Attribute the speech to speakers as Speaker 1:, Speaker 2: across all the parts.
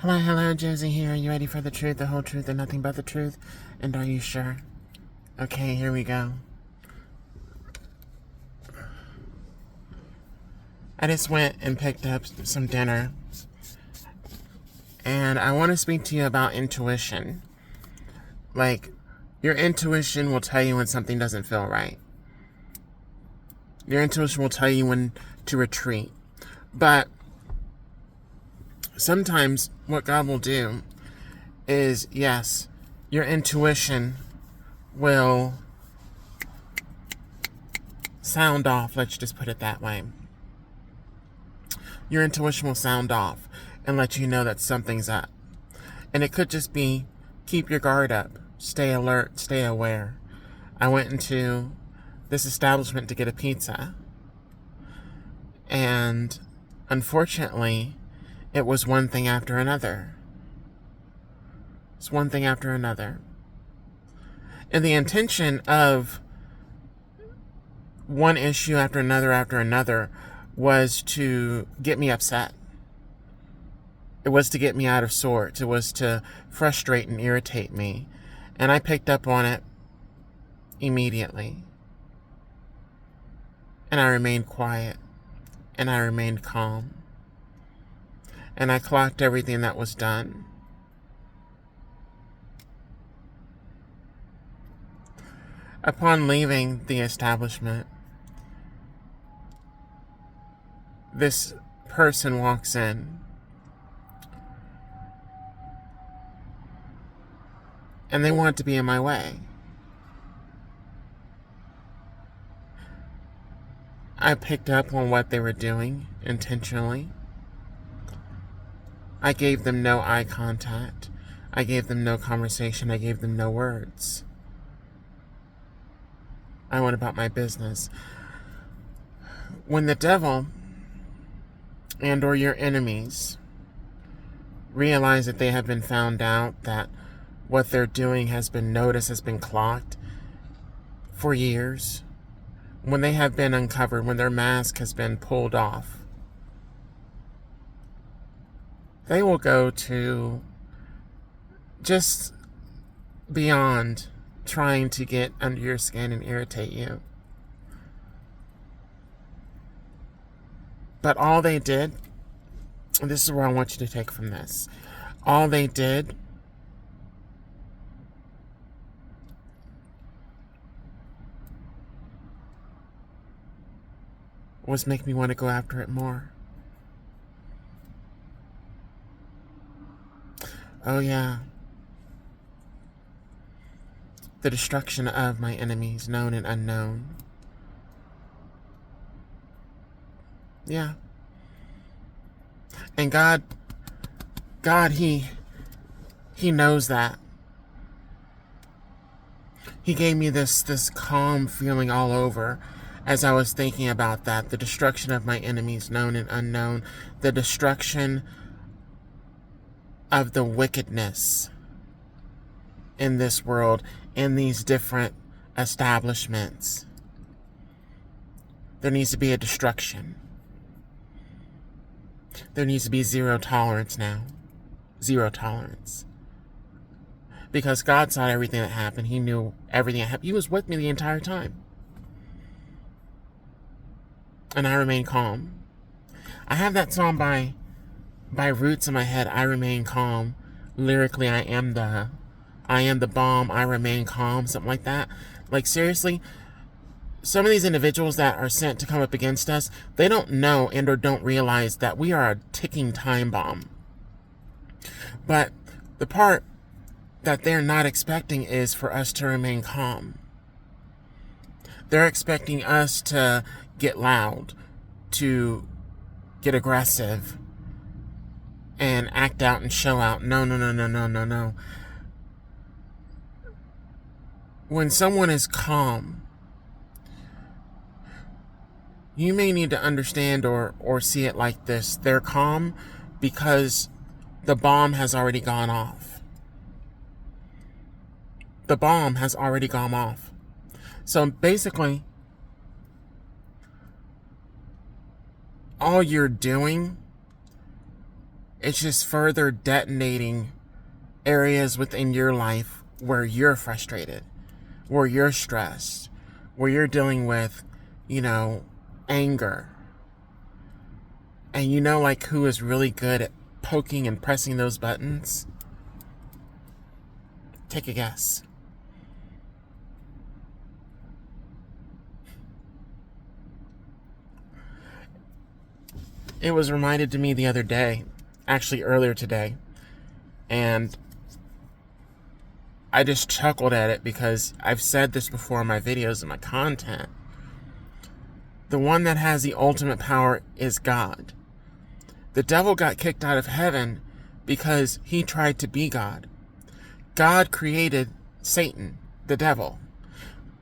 Speaker 1: Hello, Josie here. Are you ready for the truth, the whole truth, and nothing but the truth? And are you sure? Okay, here we go. I just went and picked up some dinner, and I want to speak to you about intuition. Like, your intuition will tell you when something doesn't feel right. Your intuition will tell you when to retreat. But sometimes what God will do is, yes, your intuition will sound off. Let's just put it that way. Your intuition will sound off and let you know that something's up. And it could just be keep your guard up, stay alert, stay aware. I went into this establishment to get a pizza, and unfortunately, it was one thing after another. It's one thing after another. And the intention of one issue after another was to get me upset. It was to get me out of sorts. It was to frustrate and irritate me. And I picked up on it immediately. And I remained quiet. And I remained calm. And I clocked everything that was done. Upon leaving the establishment, this person walks in, and they want to be in my way. I picked up on what they were doing intentionally. I gave them no eye contact. I gave them no conversation. I gave them no words. I went about my business. When the devil and or your enemies realize that they have been found out, that what they're doing has been noticed, has been clocked for years, when they have been uncovered, when their mask has been pulled off, they will go to just beyond trying to get under your skin and irritate you. But all they did, and this is where I want you to take from this, all they did was make me want to go after it more. Oh yeah. The destruction of my enemies, known and unknown. Yeah. And God, He knows that. He gave me this calm feeling all over as I was thinking about that. The destruction of my enemies, known and unknown. The destruction of the wickedness in this world, in these different establishments. There needs to be a destruction. There needs to be zero tolerance now. Zero tolerance. Because God saw everything that happened. He knew everything that happened. He was with me the entire time. And I remained calm. I have that song by Roots in my head. I remain calm. Lyrically, I am the bomb. I remain calm. Something like that. Like, seriously, some of these individuals that are sent to come up against us, they don't know and or don't realize that we are a ticking time bomb. But the part that they're not expecting is for us to remain calm. They're expecting us to get loud, to get aggressive, and act out and show out. No. When someone is calm, you may need to understand or see it like this. They're calm because the bomb has already gone off. The bomb has already gone off. So basically, all you're doing it's just further detonating areas within your life where you're frustrated, where you're stressed, where you're dealing with, anger. And like who is really good at poking and pressing those buttons? Take a guess. It was reminded to me the other day, actually earlier today, and I just chuckled at it because I've said this before in my videos and my content. The one that has the ultimate power is God. The devil got kicked out of heaven because he tried to be God. God created Satan, the devil.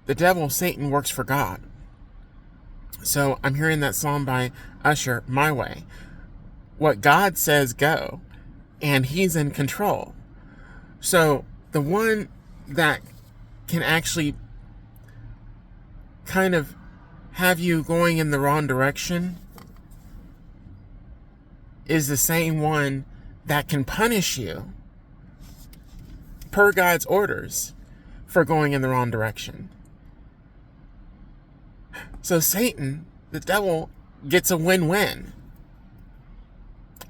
Speaker 1: The devil, Satan, works for God. So I'm hearing that song by Usher, My Way. What God says, go. And he's in control. So the one that can actually kind of have you going in the wrong direction is the same one that can punish you per God's orders for going in the wrong direction. So Satan, the devil, gets a win-win.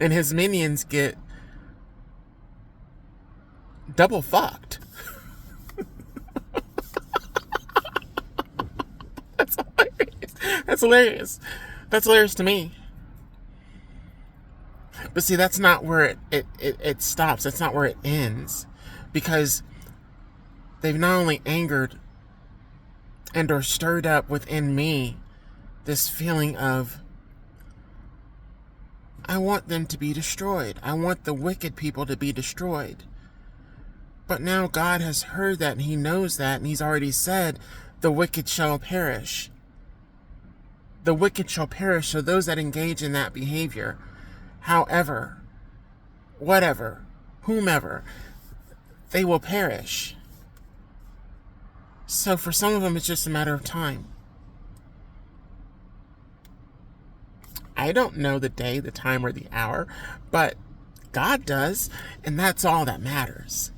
Speaker 1: And his minions get double fucked. That's hilarious. That's hilarious. That's hilarious to me. But see, that's not where it stops. That's not where it ends. Because they've not only angered and or stirred up within me this feeling of, I want them to be destroyed. I want the wicked people to be destroyed. But now God has heard that and he knows that, and he's already said, the wicked shall perish. The wicked shall perish. So those that engage in that behavior, however, whatever, whomever, they will perish. So for some of them, it's just a matter of time. I don't know the day, the time, or the hour, but God does, and that's all that matters.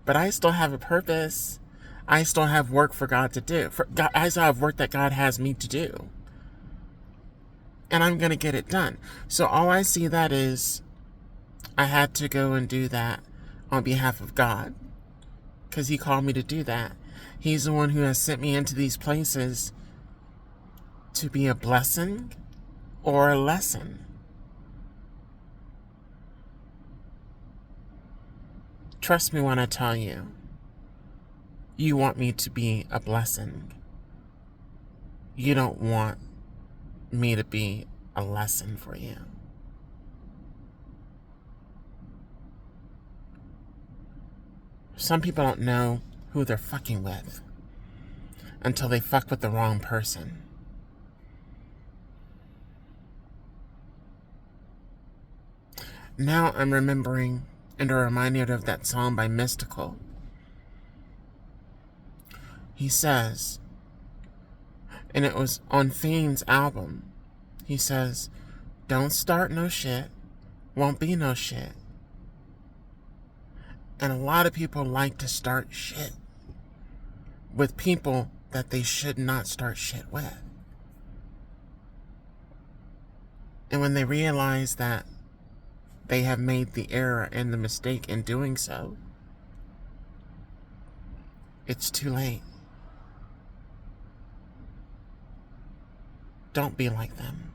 Speaker 1: But I still have a purpose. I still have work for God to do. I still have work that God has me to do. And I'm going to get it done. So all I see that is, I had to go and do that on behalf of God. Because he called me to do that. He's the one who has sent me into these places to be a blessing or a lesson. Trust me when I tell you, you want me to be a blessing. You don't want me to be a lesson for you. Some people don't know who they're fucking with until they fuck with the wrong person. Now I'm remembering and are reminded of that song by Mystical. He says, and it was on Fiend's album, he says, don't start no shit, won't be no shit. And a lot of people like to start shit with people that they should not start shit with. And when they realize that they have made the error and the mistake in doing so, it's too late. Don't be like them.